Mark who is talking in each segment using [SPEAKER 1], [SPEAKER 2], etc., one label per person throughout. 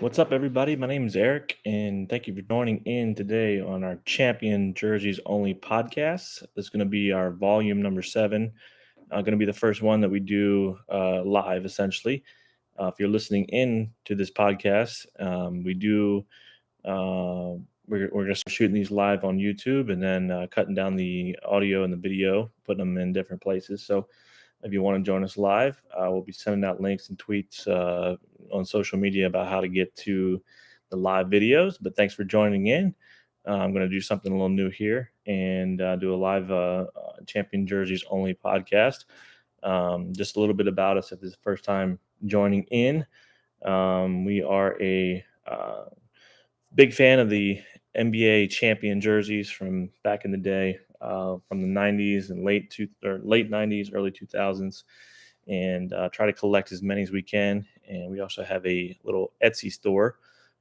[SPEAKER 1] What's up, everybody? My name is Eric, and thank you for joining in today on our Champion Jerseys Only podcast. This is going to be our volume number 7. Going to be the first one that we do live, essentially. If you're listening in to this podcast, we do. Uh, we're going to start shooting these live on YouTube, and then cutting down the audio and the video, putting them in different places. So if you want to join us live, we'll be sending out links and tweets on social media about how to get to the live videos. But thanks for joining in. I'm going to do something a little new here and do a live Champion Jerseys Only podcast. Just a little bit about us if this is the first time joining in. We are a big fan of the NBA champion jerseys from back in the day, from the '90s and late '90s, early 2000s, and try to collect as many as we can. And we also have a little Etsy store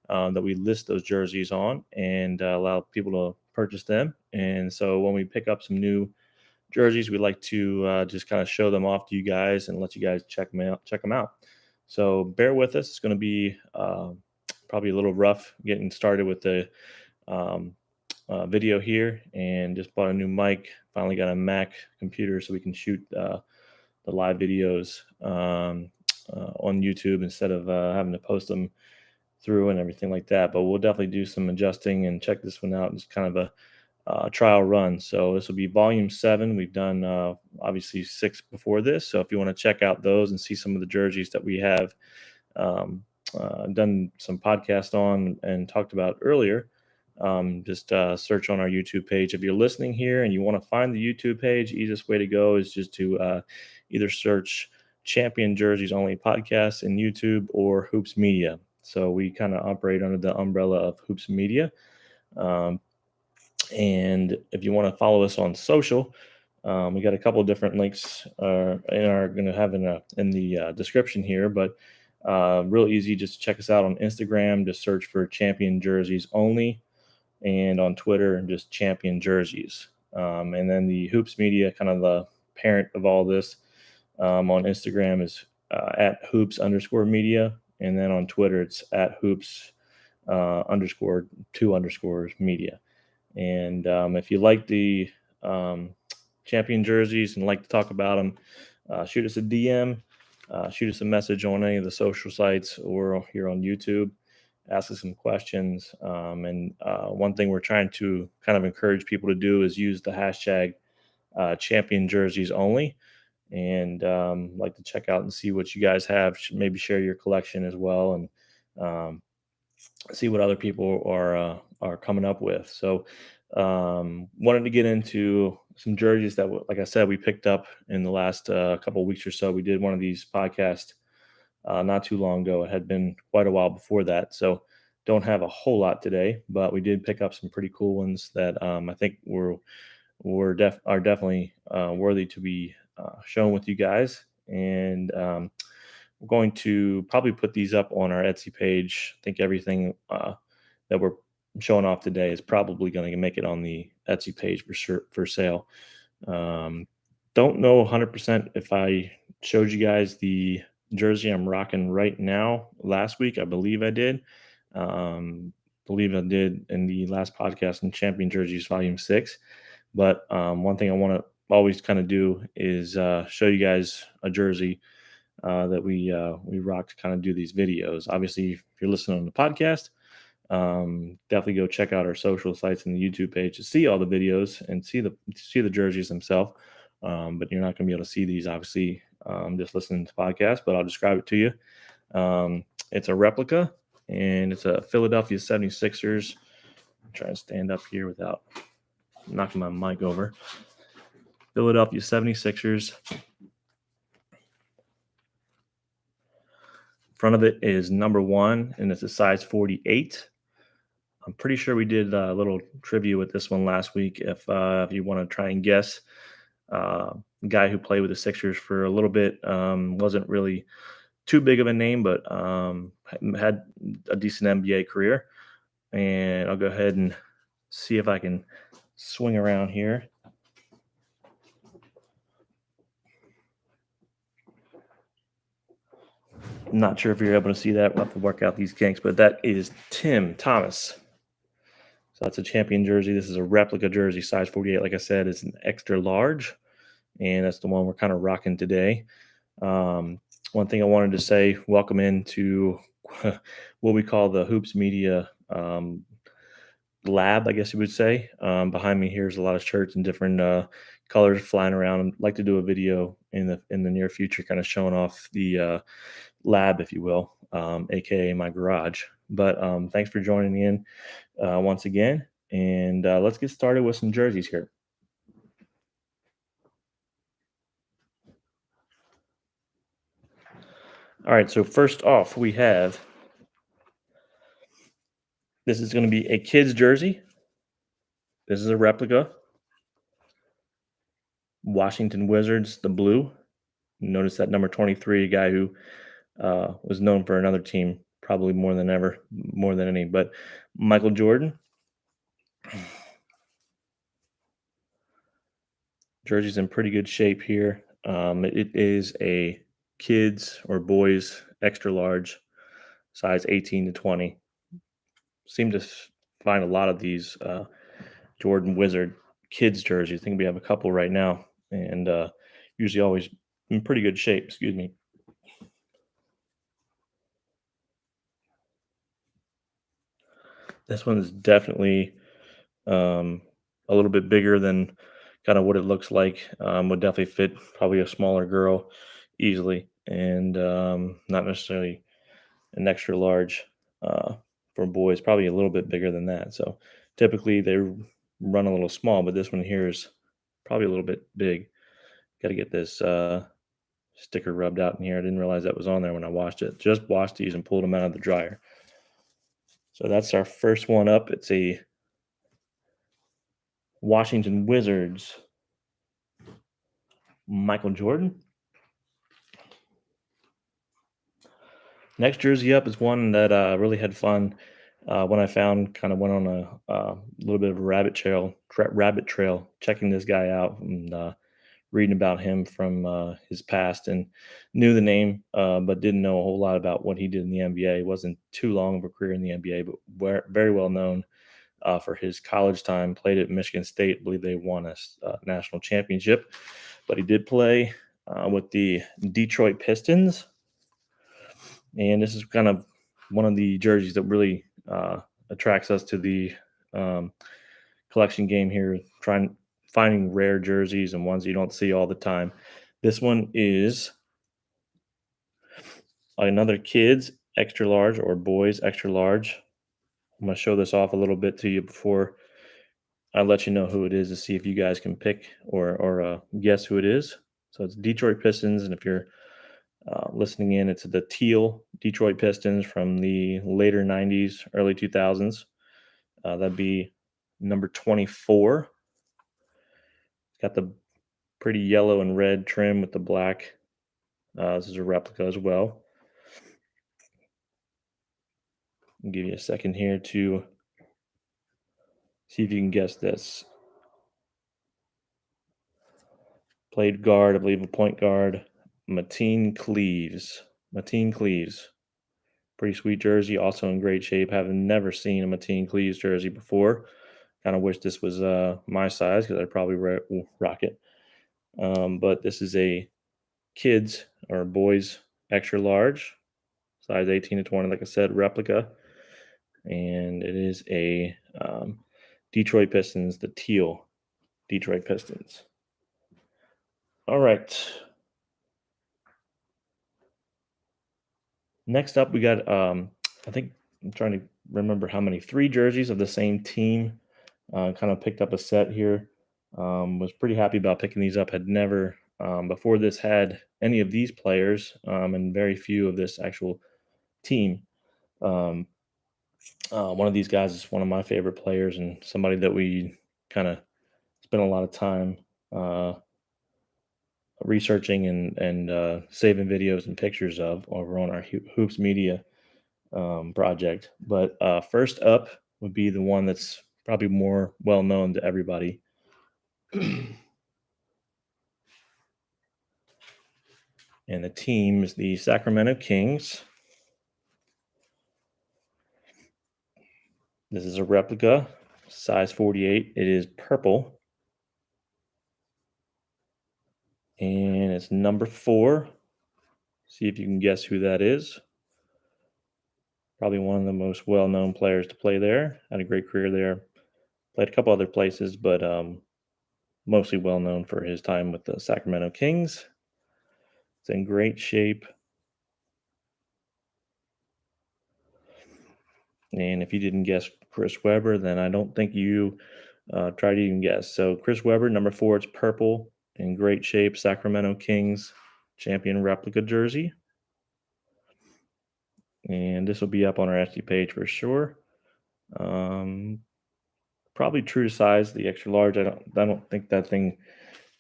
[SPEAKER 1] that we list those jerseys on and allow people to purchase them. And so when we pick up some new jerseys, we like to just kind of show them off to you guys and let you guys check them out. So bear with us. It's going to be probably a little rough getting started with the um, video here, and just bought a new mic. Finally got a Mac computer so we can shoot the live videos on YouTube instead of having to post them through and everything like that. But we'll definitely do some adjusting and check this one out. It's kind of a trial run. So this will be volume 7. We've done obviously 6 before this. So if you want to check out those and see some of the jerseys that we have done some podcast on and talked about earlier, just search on our YouTube page. If you're listening here and you want to find the YouTube page, easiest way to go is just to either search Champion Jerseys Only podcast in YouTube or Hoops Media. So we kind of operate under the umbrella of Hoops Media. Um, and if you want to follow us on social, we got a couple of different links going to have in the description here. But real easy, just check us out on Instagram. Just search for Champion Jerseys Only, and on Twitter, and just Champion Jerseys. And then the Hoops Media, kind of the parent of all this, on Instagram is at Hoops underscore media. And then on Twitter, it's at Hoops underscore 2 underscores media. And if you like the champion jerseys and like to talk about them, shoot us a DM, shoot us a message on any of the social sites or here on YouTube. Ask us some questions. And one thing we're trying to kind of encourage people to do is use the hashtag champion jerseys only. And like to check out and see what you guys have. Maybe share your collection as well, and um, see what other people are coming up with. So wanted to get into some jerseys that, like I said, we picked up in the last couple of weeks or so. We did one of these podcasts not too long ago. It had been quite a while before that, so don't have a whole lot today, but we did pick up some pretty cool ones that I think are definitely worthy to be shown with you guys. And we're going to probably put these up on our Etsy page. I think everything that we're showing off today is probably going to make it on the Etsy page for sure for sale. Um, don't know 100% if I showed you guys the jersey I'm rocking right now. Last week, I believe I did. Believe I did in the last podcast in Champion Jerseys Volume 6. But one thing I want to always kind of do is show you guys a jersey that we rock to kind of do these videos. Obviously, if you're listening on the podcast, definitely go check out our social sites and the YouTube page to see all the videos and see the jerseys themselves. But you're not going to be able to see these, obviously, just listening to the podcast. But I'll describe it to you. It's a replica, and it's a Philadelphia 76ers. I'm trying to stand up here without knocking my mic over. Philadelphia 76ers. Front of it is number 1, and it's a size 48. I'm pretty sure we did a little trivia with this one last week. If you want to try and guess, the guy who played with the Sixers for a little bit, wasn't really too big of a name, but had a decent NBA career. And I'll go ahead and see if I can swing around here. Not sure if you're able to see that. We'll have to work out these kinks, but that is Tim Thomas. So that's a champion jersey. This is a replica jersey, size 48. Like I said, it's an extra large, and that's the one we're kind of rocking today. One thing I wanted to say, welcome into what we call the Hoops Media lab, I guess you would say. Behind me here is a lot of shirts and different colors flying around. I'd like to do a video in the near future, kind of showing off the lab, if you will, aka my garage. But thanks for joining me in once again, and let's get started with some jerseys here. All right, so first off, we have this is going to be a kid's jersey. This is a replica. Washington Wizards, the blue. Notice that number 23, a guy who was known for another team probably more than ever, more than any. But Michael Jordan, jersey's in pretty good shape here. It is a kids or boys extra large, size 18 to 20. Seem to find a lot of these Jordan Wizard kids jerseys. I think we have a couple right now, and usually always in pretty good shape. Excuse me. This one is definitely um, a little bit bigger than kind of what it looks like. Would definitely fit probably a smaller girl easily, and not necessarily an extra large for boys. Probably a little bit bigger than that. So typically they run a little small, but this one here is probably a little bit big. Got to get this sticker rubbed out in here. I didn't realize that was on there when I washed it. Just washed these and pulled them out of the dryer. So that's our first one up. It's a Washington Wizards Michael Jordan. Next jersey up is one that really had fun when I found. Kind of went on a little bit of a rabbit trail, checking this guy out and reading about him from his past, and knew the name, but didn't know a whole lot about what he did in the NBA. It wasn't too long of a career in the NBA, but very well known for his college time. Played at Michigan State. I believe they won a national championship, but he did play with the Detroit Pistons. And this is kind of one of the jerseys that really attracts us to the um, collection game here, trying finding rare jerseys and ones you don't see all the time. This one is another kids extra large or boys extra large. I'm going to show this off a little bit to you before I let you know who it is to see if you guys can pick or guess who it is. So it's Detroit Pistons, and if you're listening in, it's the teal Detroit Pistons from the later 90s, early 2000s. That'd be number 24. It's got the pretty yellow and red trim with the black. This is a replica as well. I'll give you a second here to see if you can guess this. Played guard, I believe a point guard, Mateen Cleaves. Mateen Cleaves. Pretty sweet jersey, also in great shape. Having never seen a Mateen Cleaves jersey before. Kind of wish this was my size because I'd probably rock it. But this is a kids or boys extra large, size 18 to 20, like I said, replica. And it is a Detroit Pistons, the teal Detroit Pistons. All right. Next up, we got, I think I'm trying to remember how many, three jerseys of the same team. Kind of picked up a set here. Was pretty happy about picking these up. Had never, before this, had any of these players and very few of this actual team. Um, one of these guys is one of my favorite players and somebody that we kind of spent a lot of time uh, researching and saving videos and pictures of over on our Hoops Media project. But first up would be the one that's probably more well known to everybody. And the team is the Sacramento Kings. This is a replica, size 48. It is purple, and it's number 4. See if you can guess who that is. Probably one of the most well-known players to play there. Had a great career there. Played a couple other places, but mostly well known for his time with the Sacramento Kings. It's in great shape. And if you didn't guess Chris Webber, then I don't think you tried to even guess. So Chris Webber, number 4, it's purple, in great shape. Sacramento Kings champion replica jersey. And this will be up on our Etsy page for sure. Um, Probably true to size. The extra large, I don't think that thing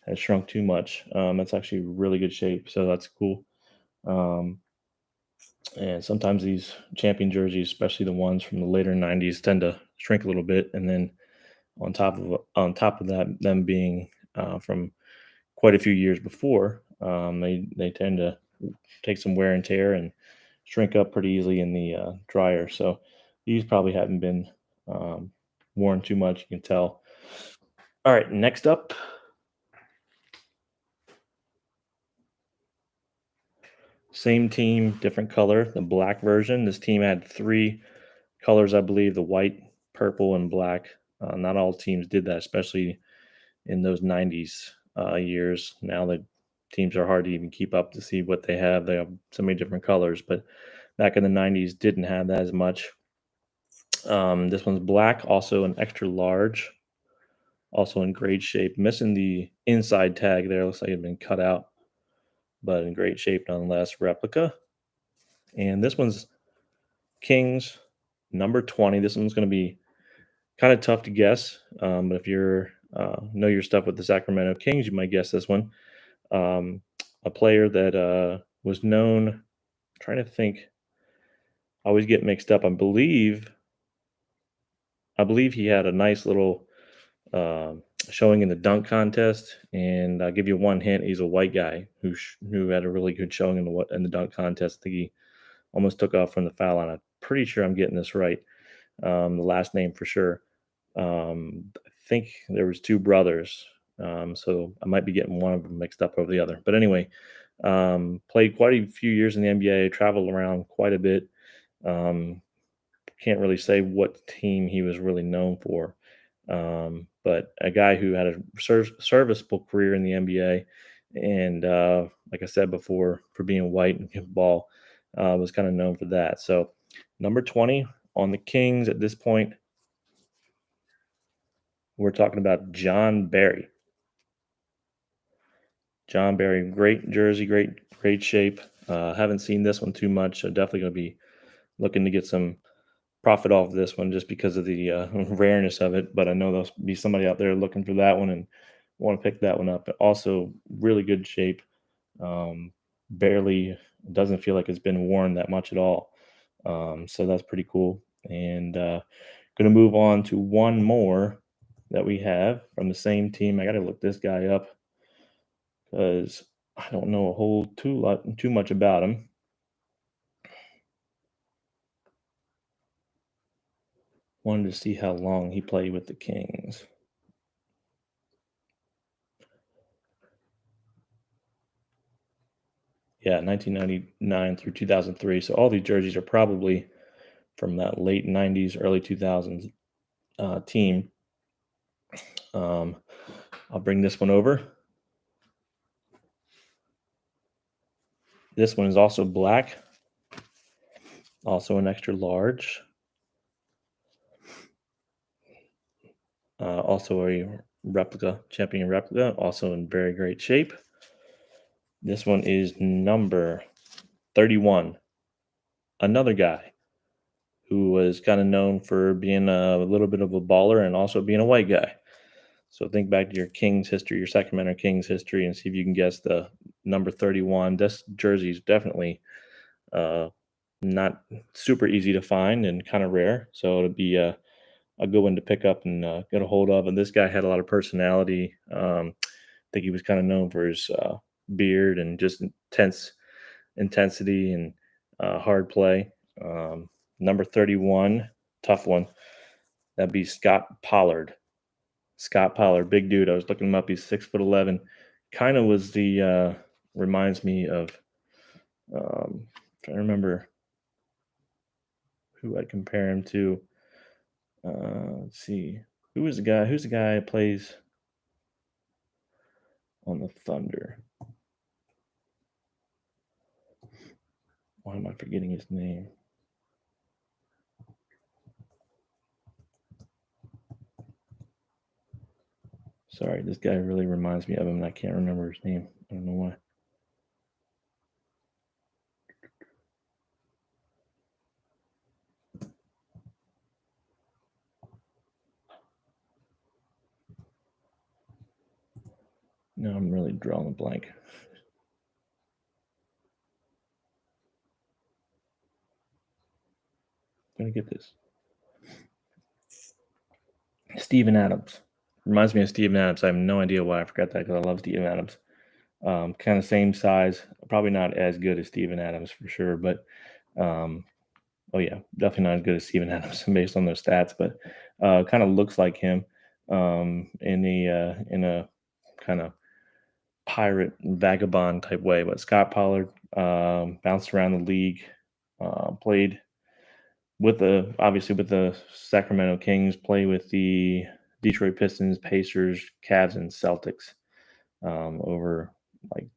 [SPEAKER 1] has shrunk too much. It's actually really good shape, so that's cool. Um, and sometimes these champion jerseys, especially the ones from the later '90s, tend to shrink a little bit. And then on top of that, them being from quite a few years before, they tend to take some wear and tear and shrink up pretty easily in the dryer. So these probably haven't been um, worn too much. You can tell. All right, next up, same team, different color, the black version. This team had 3 colors, I believe: the white, purple, and black. Not all teams did that, especially in those '90s years. Now the teams are hard to even keep up to see what they have. They have so many different colors, but back in the '90s, didn't have that as much. This one's black, also an extra large, also in great shape. Missing the inside tag there. Looks like it had been cut out, but in great shape nonetheless. Replica. And this one's Kings, number 20. This one's going to be kind of tough to guess, but if you're know your stuff with the Sacramento Kings, you might guess this one. Um, a player that was known. Trying to think. I always get mixed up. I believe he had a nice little showing in the dunk contest, and I'll give you one hint: he's a white guy who had a really good showing in the dunk contest. I think he almost took off from the foul line. I'm pretty sure I'm getting this right. The last name for sure. I think there was 2 brothers, so I might be getting one of them mixed up over the other. But anyway, played quite a few years in the NBA, traveled around quite a bit. Um, can't really say what team he was really known for, but a guy who had a serviceable career in the NBA, and like I said before, for being white and can ball, was kind of known for that. So, number 20 on the Kings at this point, we're talking about John Barry. John Barry, great jersey, great shape. Haven't seen this one too much. So definitely going to be looking to get some profit off this one just because of the rareness of it. But I know there'll be somebody out there looking for that one and want to pick that one up. But also really good shape. Barely doesn't feel like it's been worn that much at all. So that's pretty cool. And going to move on to one more that we have from the same team. I got to look this guy up because I don't know a whole too much about him. Wanted to see how long he played with the Kings. Yeah, 1999 through 2003. So all these jerseys are probably from that late '90s, early 2000s team. Um, I'll bring this one over. This one is also black, also an extra large, also a replica, champion replica, also in very great shape. This one is number 31. Another guy who was kind of known for being a little bit of a baller and also being a white guy. So think back to your Kings history, your Sacramento Kings history, and see if you can guess the number 31. This jersey is definitely uh, not super easy to find and kind of rare. So it'll be a good one to pick up and get a hold of. And this guy had a lot of personality. I think he was kind of known for his beard and just intense intensity and hard play. Number 31, tough one. That'd be Scott Pollard. Scott Pollard, big dude. I was looking him up. He's 6'11". Kind of was the reminds me of trying to remember who I'd compare him to. Let's see. Who's the guy that plays on the Thunder? Why am I forgetting his name? Sorry, this guy really reminds me of him, and I can't remember his name. I don't know why. No, I'm really drawing a blank. I'm gonna get this. Steven Adams. Reminds me of Steven Adams. I have no idea why I forgot that because I love Steven Adams. Kind of same size, probably not as good as Steven Adams for sure, but um, oh yeah, definitely not as good as Steven Adams based on those stats, but kind of looks like him in a kind of pirate vagabond type way. But Scott Pollard bounced around the league, played with the obviously with the Sacramento Kings, play with the Detroit Pistons, Pacers, Cavs, and Celtics over like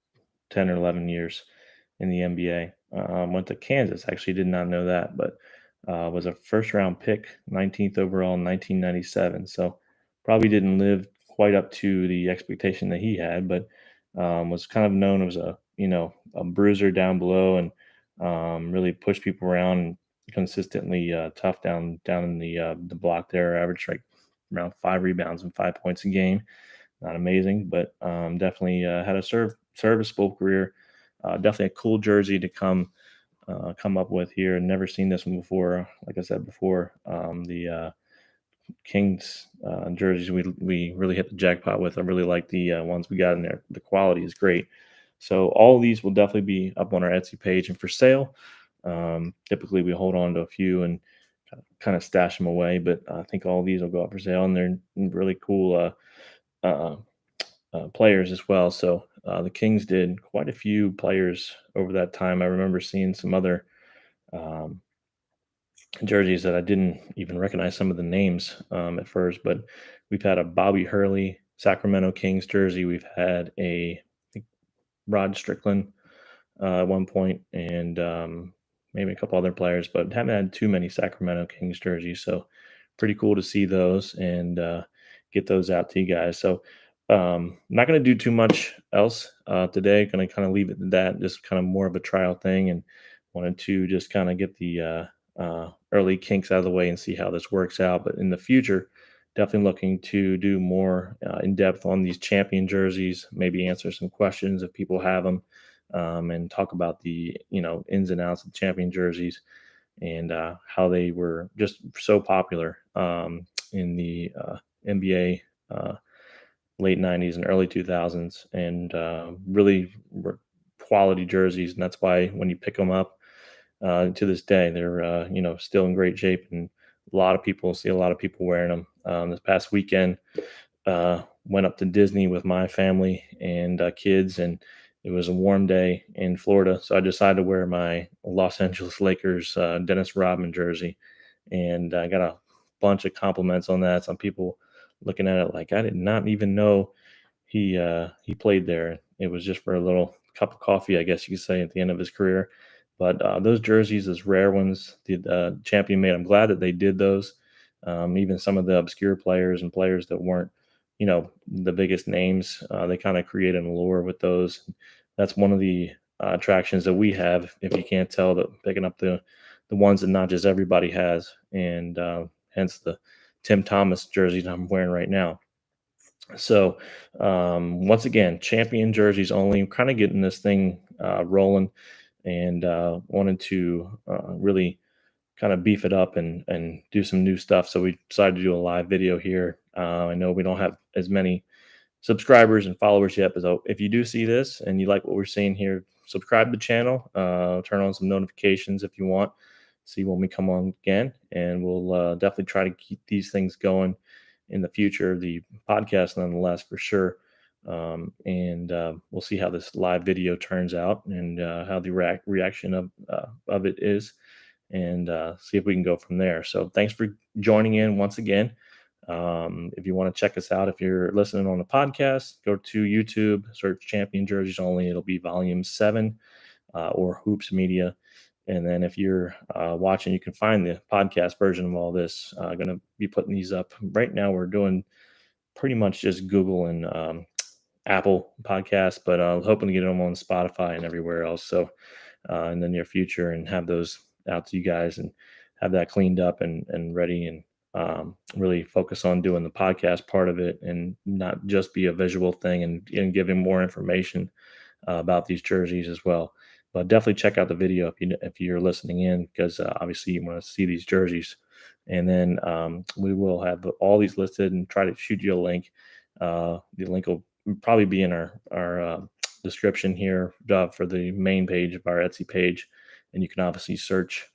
[SPEAKER 1] 10 or 11 years in the NBA. Went to Kansas. Actually, did not know that, but was a first round pick, 19th overall in 1997. So probably didn't live quite up to the expectation that he had, but was kind of known as a bruiser down below and really pushed people around and consistently tough down in the block there. Averaged like around 5 rebounds and 5 points a game. Not amazing, but definitely had a serviceable career. Definitely a cool jersey to come up with here. Never seen this one before. Like I said before, the Kings jerseys we really hit the jackpot with. I really like the ones we got in there. The quality is great. So all of these will definitely be up on our Etsy page and for sale. Typically, we hold on to a few and kind of stash them away, but I think all these will go up for sale, and they're really cool uh, players as well. So the Kings did quite a few players over that time. I remember seeing some other um, jerseys that I didn't even recognize some of the names at first, but we've had a Bobby Hurley Sacramento Kings jersey. We've had I think Rod Strickland at one point, and maybe a couple other players, but haven't had too many Sacramento Kings jerseys. So pretty cool to see those and get those out to you guys. So not going to do too much else today. Going to kind of leave it at that. Just kind of more of a trial thing, and wanted to just kind of get the early kinks out of the way and see how this works out. But in the future, definitely looking to do more in depth on these champion jerseys. Maybe answer some questions if people have them, and talk about the ins and outs of champion jerseys and how they were just so popular in the NBA late 90s and early 2000s, and really were quality jerseys. And that's why when you pick them up to this day, they're still in great shape, and a lot of people wearing them. This past weekend, went up to Disney with my family and kids, and it was a warm day in Florida, so I decided to wear my Los Angeles Lakers Dennis Rodman jersey, and I got a bunch of compliments on that. Some people looking at it like I did not even know he played there. It was just for a little cup of coffee, I guess you could say, at the end of his career. But those jerseys, those rare ones, the champion made. I'm glad that they did those. Even some of the obscure players and players that weren't, the biggest names, they kind of create an allure with those. That's one of the attractions that we have. If you can't tell, that picking up the ones that not just everybody has, and hence the Tim Thomas jersey that I'm wearing right now. So once again, champion jerseys only. Kind of getting this thing rolling, and wanted to really kind of beef it up and do some new stuff. So we decided to do a live video here. I know we don't have as many subscribers and followers yet. But if you do see this and you like what we're seeing here, subscribe to the channel, turn on some notifications if you want, see when we come on again, and we'll definitely try to keep these things going in the future. The podcast, nonetheless, for sure. And we'll see how this live video turns out and how the reaction of it is, and see if we can go from there. So thanks for joining in once again. If you want to check us out, if you're listening on the podcast, go to YouTube, search Champion Jerseys Only. It'll be volume 7 or Hoops Media. And then if you're watching, you can find the podcast version of all this. Going to be putting these up right now. We're doing pretty much just Google and Apple podcasts, but hoping to get them on Spotify and everywhere else. So in the near future, and have those out to you guys and have that cleaned up and ready, and really focus on doing the podcast part of it and not just be a visual thing, and giving more information about these jerseys as well. But definitely check out the video if you're listening in, because obviously you want to see these jerseys. And then we will have all these listed and try to shoot you a link. The link will probably be in our description here for the main page of our Etsy page, and you can obviously search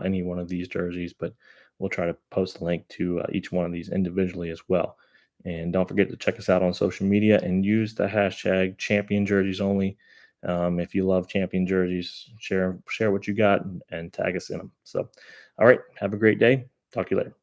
[SPEAKER 1] any one of these jerseys. But we'll try to post a link to each one of these individually as well. And don't forget to check us out on social media and use the hashtag Champion Jerseys Only. If you love Champion jerseys, share what you got, and tag us in them. So, all right, have a great day. Talk to you later.